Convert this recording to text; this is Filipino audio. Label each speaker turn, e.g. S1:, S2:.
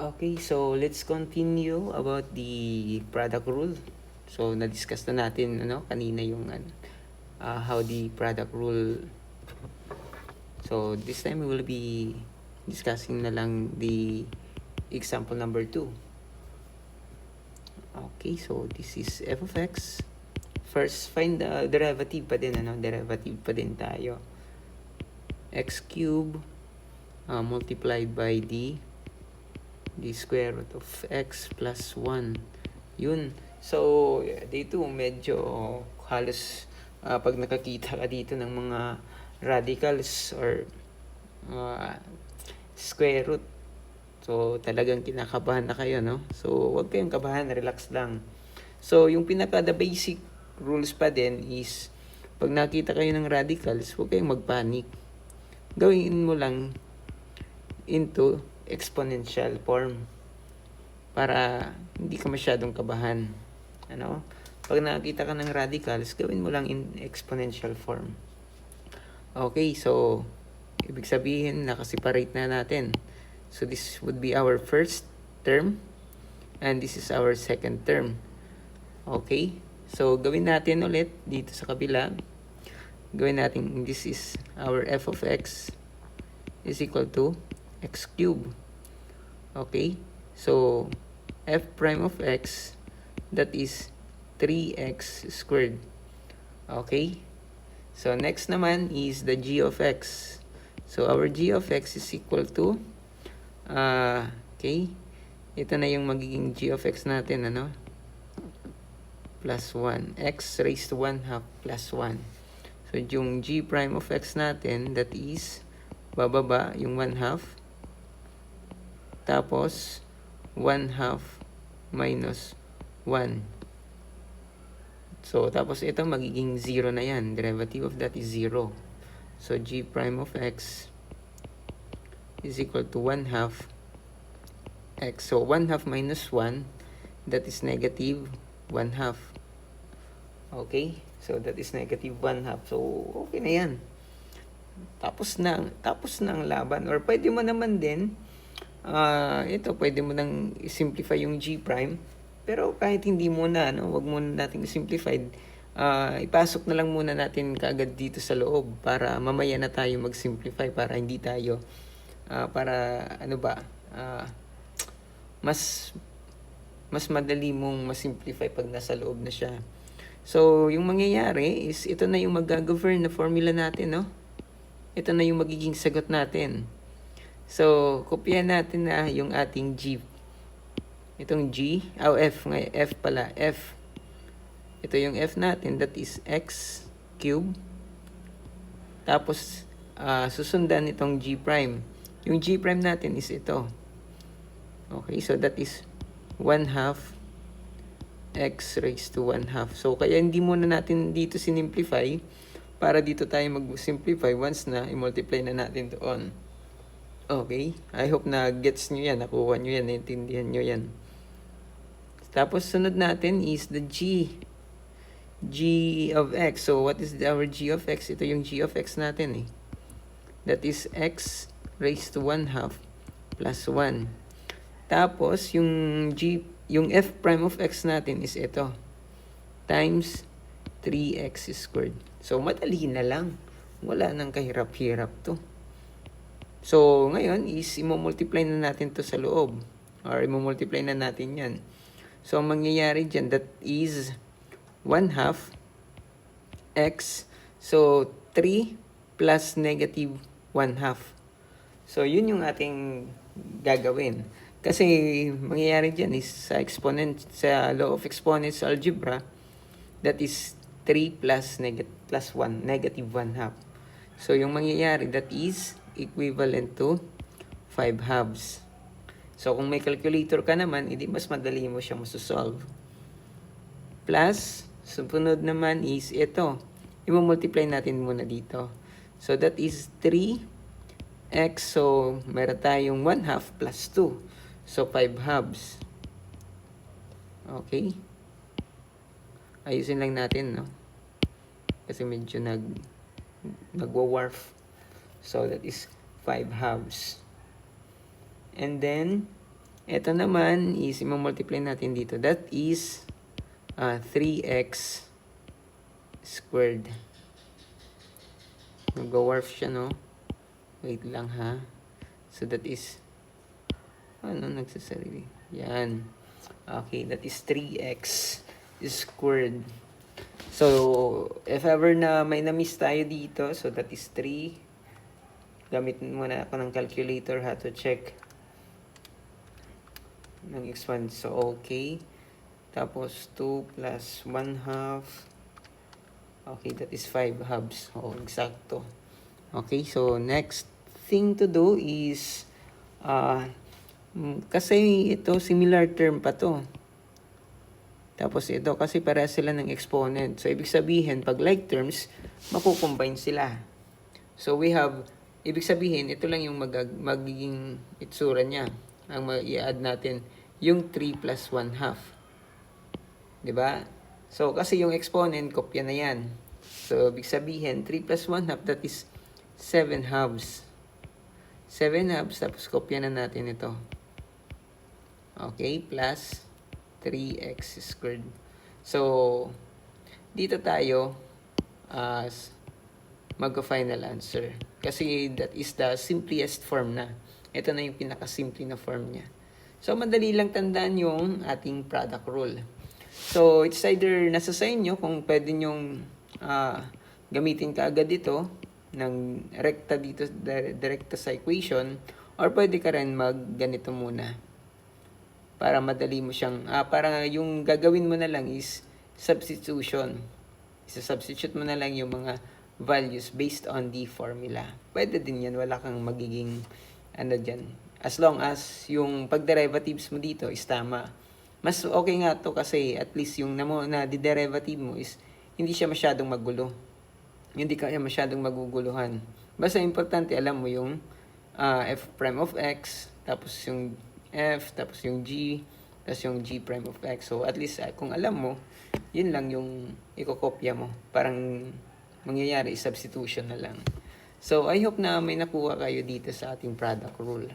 S1: Okay, so let's continue about the product rule. So na-discuss na natin kanina yung how the product rule. So this time we will be discussing na lang the example number 2. Okay, so this is f of x. First, find the derivative pa din, derivative pa din tayo. X cube multiplied by the square root of x plus 1. Yun. So, dito medyo halos pag nakakita ka dito ng mga radicals or square root, so talagang kinakabahan na kayo, no? So, huwag kayong kabahan, relax lang. So, yung the basic rules pa din is, pag nakita kayo ng radicals, huwag kayong magpanic. Gawin mo lang into exponential form para hindi ka masyadong kabahan. Pag nakita ka ng radicals, gawin mo lang in exponential form. Okay, so ibig sabihin nakaseparate na natin. So this would be our first term and this is our second term. Okay, so gawin natin ulit dito sa kabila. Gawin natin, this is our f of x is equal to x cube. Okay, so f prime of x, that is 3x squared. Okay, so next naman is the g of x. So our g of x is equal to okay, ito na yung magiging g of x natin, plus 1, x raised to 1 half plus 1. So yung g prime of x natin, that is bababa yung 1 half, tapos 1 half minus 1. So tapos ito magiging 0 na yan. Derivative of that is 0. So g prime of x is equal to 1 half x. So 1 half minus 1, that is negative 1 half. Okay? So that is negative 1 half. So okay na yan. Tapos na ang laban. Or pwede mo naman din ito, pwede mo nang simplify yung g prime. Pero kahit hindi muna, wag muna natin i-simplify. Ipasok na lang muna natin kaagad dito sa loob para mamaya na tayo mag-simplify, para hindi tayo mas madali mong ma-simplify pag nasa loob na siya. So, yung mangyayari is ito na yung mag-govern na formula natin, no? Ito na yung magiging sagot natin. So, kopyahan natin na yung ating g. Itong g, f pala, f. Ito yung f natin, that is x cube. Tapos, susundan itong g prime. Yung g prime natin is ito. Okay, so that is 1 half x raised to 1 half. So, kaya hindi muna natin dito sinimplify para dito tayo mag-simplify once na i-multiply na natin doon. Okay, I hope na gets nyo yan, nakuha nyo yan, naintindihan nyo yan. Tapos sunod natin is the g of x. So what is our g of x? Ito yung g of x natin eh. That is x raised to 1 half plus 1. Tapos yung f prime of x natin is ito, times 3x squared. So madali na lang, wala nang kahirap-hirap to. So, ngayon is i-multiply na natin to sa loob. Or i-multiply na natin yan. So, ang mangyayari dyan, that is 1 half x. So, 3 plus negative 1 half. So, yun yung ating gagawin. Kasi, mangyayari dyan is sa law of exponents algebra, that is 3 plus 1, negative 1 half. So, yung mangyayari, that is equivalent to 5 halves. So, kung may calculator ka naman, hindi mas madali mo siya masosolve. Plus, sumunod naman is ito. I-multiply natin muna dito. So, that is 3x. So, meron tayong 1 half plus 2. So, 5 halves. Okay? Ayusin lang natin, no? Kasi medyo nagwa-warp. So, that is 5 halves. And then, Ito naman is i-multiply natin dito. That is 3x squared. Mag-warp siya, no? Wait lang, ha? So, that is... Ano nagsasarili? Yan. Okay, that is 3x squared. So, if ever na may na-miss tayo dito, so that is 3. Gamitin muna ako ng calculator ha to check ng x1. So, okay. Tapos, 2 plus 1 half. Okay, that is 5 halves. Oh, eksakto. Okay, so next thing to do is, kasi ito, similar term pa to. Tapos ito, kasi para sila ng exponent. So, ibig sabihin, pag like terms, makukombine sila. So, we have, ibig sabihin, ito lang yung magiging itsura niya. Ang i-add natin, yung 3 plus 1 half. Diba? So, kasi yung exponent, kopya na yan. So, ibig sabihin, 3 plus 1 half, that is 7 halves. 7 halves, tapos kopya na natin ito. Okay, plus 3x squared. So, dito tayo mag-final answer. Kasi that is the simplest form na. Ito na yung pinaka-simple na form niya. So, madali lang tandaan yung ating product rule. So, it's either nasa sa inyo kung pwede nyong gamitin ka agad ito ng rekta dito, direkta sa equation, or pwede ka rin mag-ganito muna. Para madali mo siyang, para yung gagawin mo na lang is substitution. Isa-substitute mo na lang yung mga values based on the formula. Pwede din yan, wala kang magiging, dyan. As long as yung pag-derivatives mo dito is tama. Mas okay nga to kasi at least yung na-derivative mo is hindi siya masyadong magulo. Hindi kaya masyadong maguguluhan. Basta importante, alam mo yung f prime of x, tapos yung f, tapos yung g, tapos yung g prime of x. So, at least kung alam mo, yun lang yung ikokopya mo. Parang mangyayari, substitution na lang. So, I hope na may nakuha kayo dito sa ating product rule.